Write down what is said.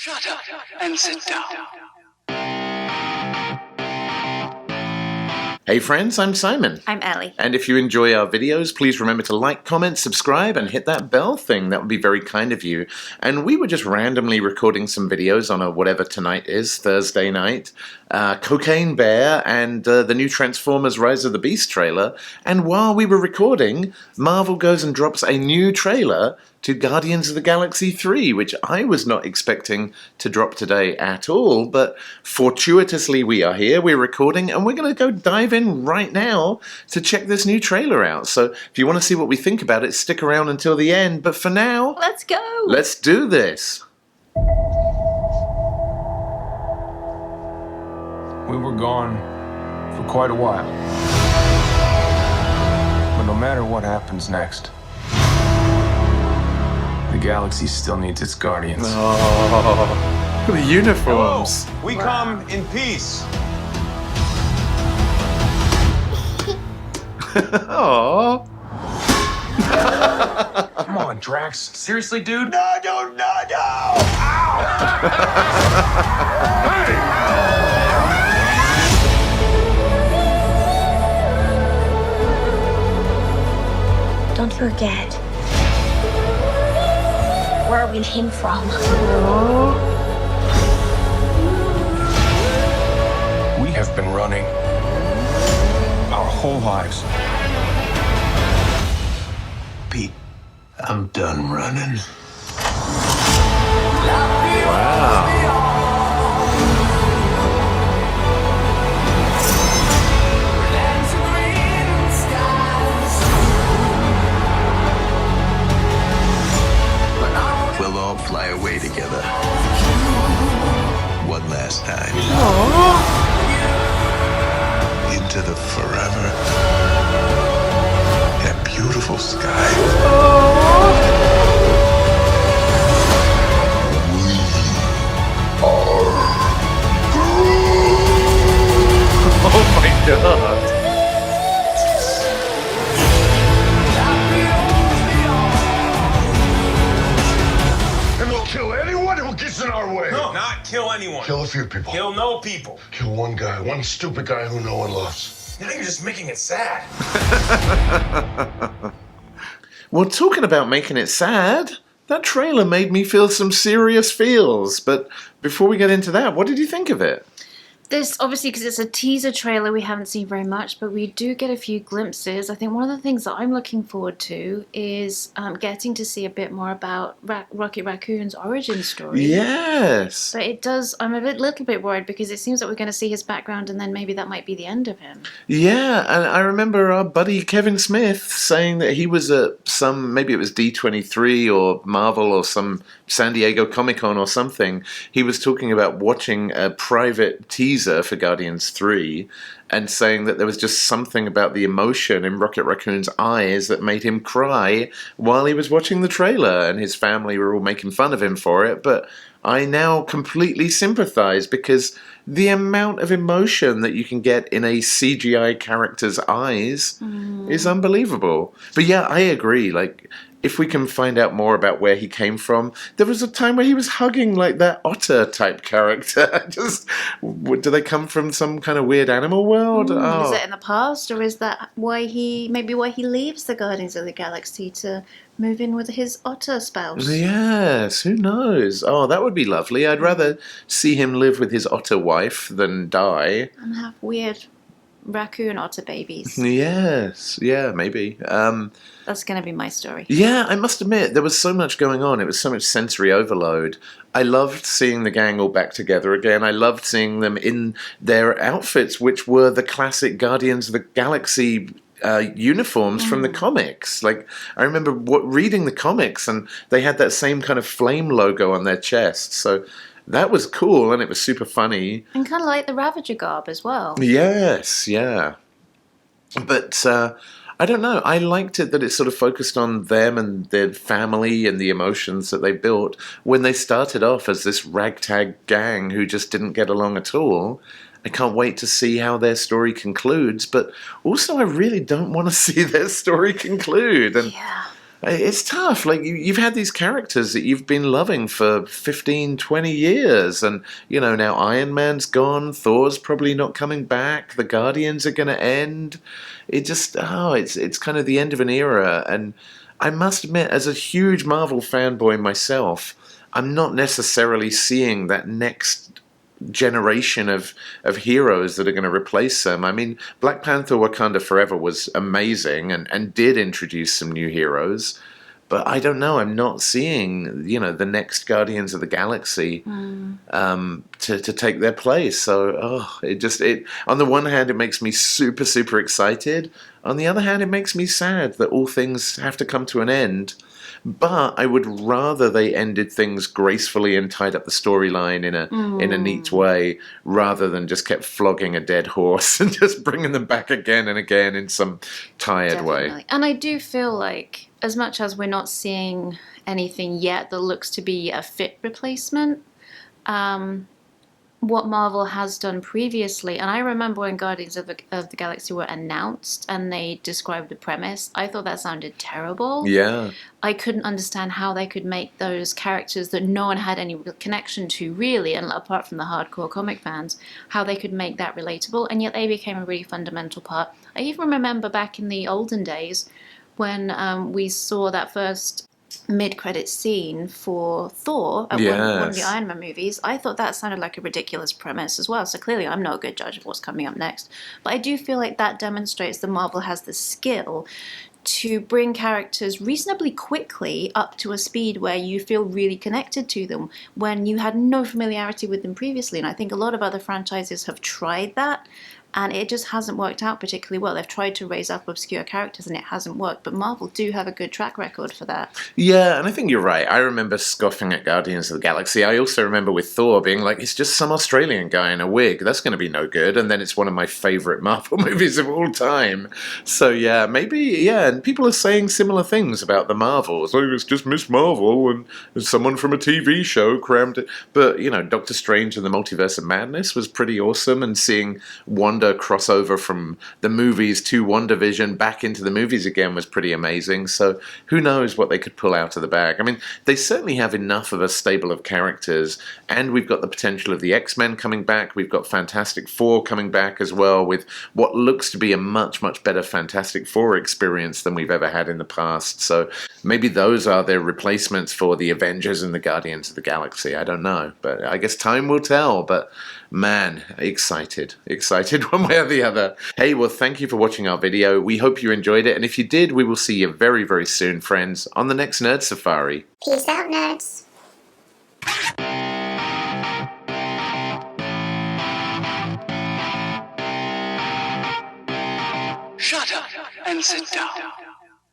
Shut up and sit down. Hey friends, I'm Simon. I'm Ellie. And if you enjoy our videos, please remember to like, comment, subscribe, and hit that bell thing. That would be very kind of you. And we were just randomly recording some videos on a whatever tonight is, Thursday night. Cocaine Bear and the new Transformers Rise of the Beast trailer. And while we were recording, Marvel goes and drops a new trailer to Guardians of the Galaxy 3, which I was not expecting to drop today at all, but fortuitously we are here, we're recording, and we're going to go dive in right now to check this new trailer out. So if you want to see what we think about it, stick around until the end, but for now, let's go! Let's do this! We were gone for quite a while. But no matter what happens next, the galaxy still needs its guardians. Oh, the uniforms. Hello. We come in peace. Aww. Come on, Drax. Seriously, dude? No! Ow! Don't forget where we came from. We have been running our whole lives. Pete, I'm done running. Wow. We'll all fly away together. One last time. Aww. Into the forever. That beautiful sky. Oh my god. And we'll kill anyone who gets in our way. No, not kill anyone. Kill a few people. Kill no people. Kill one guy, one stupid guy who no one loves. Now you're just making it sad. Well, talking about making it sad, that trailer made me feel some serious feels. But before we get into that, what did you think of it? This, obviously, because it's a teaser trailer, we haven't seen very much, but we do get a few glimpses. I think one of the things that I'm looking forward to is getting to see a bit more about Rocket Raccoon's origin story. Yes. But it does, I'm a little bit worried because it seems that we're going to see his background and then maybe that might be the end of him. Yeah, and I remember our buddy Kevin Smith saying that he was at some, maybe it was D23 or Marvel or some San Diego Comic-Con or something. He was talking about watching a private teaser for Guardians 3 and saying that there was just something about the emotion in Rocket Raccoon's eyes that made him cry while he was watching the trailer, and his family were all making fun of him for it, but I now completely sympathize because the amount of emotion that you can get in a CGI character's eyes is unbelievable. But yeah, I agree, like, if we can find out more about where he came from, there was a time where he was hugging like that otter type character. Just, do they come from some kind of weird animal world? Is it in the past, or is that why he leaves the Guardians of the Galaxy to move in with his otter spouse? Yes, who knows? Oh, that would be lovely. I'd rather see him live with his otter wife than die. And have weird raccoon otter babies. Yes, yeah, maybe. That's going to be my story. Yeah, I must admit, there was so much going on. It was so much sensory overload. I loved seeing the gang all back together again. I loved seeing them in their outfits, which were the classic Guardians of the Galaxy uniforms from the comics. Like, I remember reading the comics, and they had that same kind of flame logo on their chest. So that was cool, and it was super funny. And kind of like the Ravager garb as well. Yes, yeah. But I don't know. I liked it that it sort of focused on them and their family and the emotions that they built when they started off as this ragtag gang who just didn't get along at all. I can't wait to see how their story concludes, but also I really don't want to see their story conclude. And Yeah. It's tough. Like, you've had these characters that you've been loving for 15, 20 years. And, now Iron Man's gone. Thor's probably not coming back. The Guardians are going to end. It's kind of the end of an era. And I must admit, as a huge Marvel fanboy myself, I'm not necessarily seeing that next generation of heroes that are going to replace them. I mean, Black Panther Wakanda Forever was amazing and did introduce some new heroes, but I don't know, I'm not seeing, the next Guardians of the Galaxy to take their place. So, on the one hand, it makes me super, super excited. On the other hand, it makes me sad that all things have to come to an end. But I would rather they ended things gracefully and tied up the storyline in a neat way, rather than just kept flogging a dead horse and just bringing them back again and again in some tired way. And I do feel like, as much as we're not seeing anything yet that looks to be a fit replacement, what Marvel has done previously, and I remember when Guardians of the Galaxy were announced and they described the premise, I thought that sounded terrible. Yeah. I couldn't understand how they could make those characters that no one had any connection to, really, and apart from the hardcore comic fans, how they could make that relatable, and yet they became a really fundamental part. I even remember back in the olden days when we saw that first mid-credit scene for Thor at one of the Iron Man movies. I thought that sounded like a ridiculous premise as well, so clearly I'm not a good judge of what's coming up next. But I do feel like that demonstrates that Marvel has the skill to bring characters reasonably quickly up to a speed where you feel really connected to them when you had no familiarity with them previously. And I think a lot of other franchises have tried that, and it just hasn't worked out particularly well. They've tried to raise up obscure characters and it hasn't worked, but Marvel do have a good track record for that. Yeah, and I think you're right. I remember scoffing at Guardians of the Galaxy. I also remember with Thor being like, it's just some Australian guy in a wig. That's going to be no good. And then it's one of my favourite Marvel movies of all time. So yeah, maybe, and people are saying similar things about the Marvels. Like, it's just Miss Marvel and someone from a TV show crammed it. But, Doctor Strange and the Multiverse of Madness was pretty awesome, and seeing Wanda crossover from the movies to WandaVision back into the movies again was pretty amazing. So who knows what they could pull out of the bag. I mean, they certainly have enough of a stable of characters, and we've got the potential of the X-Men coming back. We've got Fantastic Four coming back as well, with what looks to be a much, much better Fantastic Four experience than we've ever had in the past. So maybe those are their replacements for the Avengers and the Guardians of the Galaxy. I don't know, but I guess time will tell. But man, excited one way or the other. Hey, well, thank you for watching our video. We hope you enjoyed it, and if you did, we will see you very, very soon, friends, on the next Nerd Safari. Peace out, nerds. Shut up and sit down.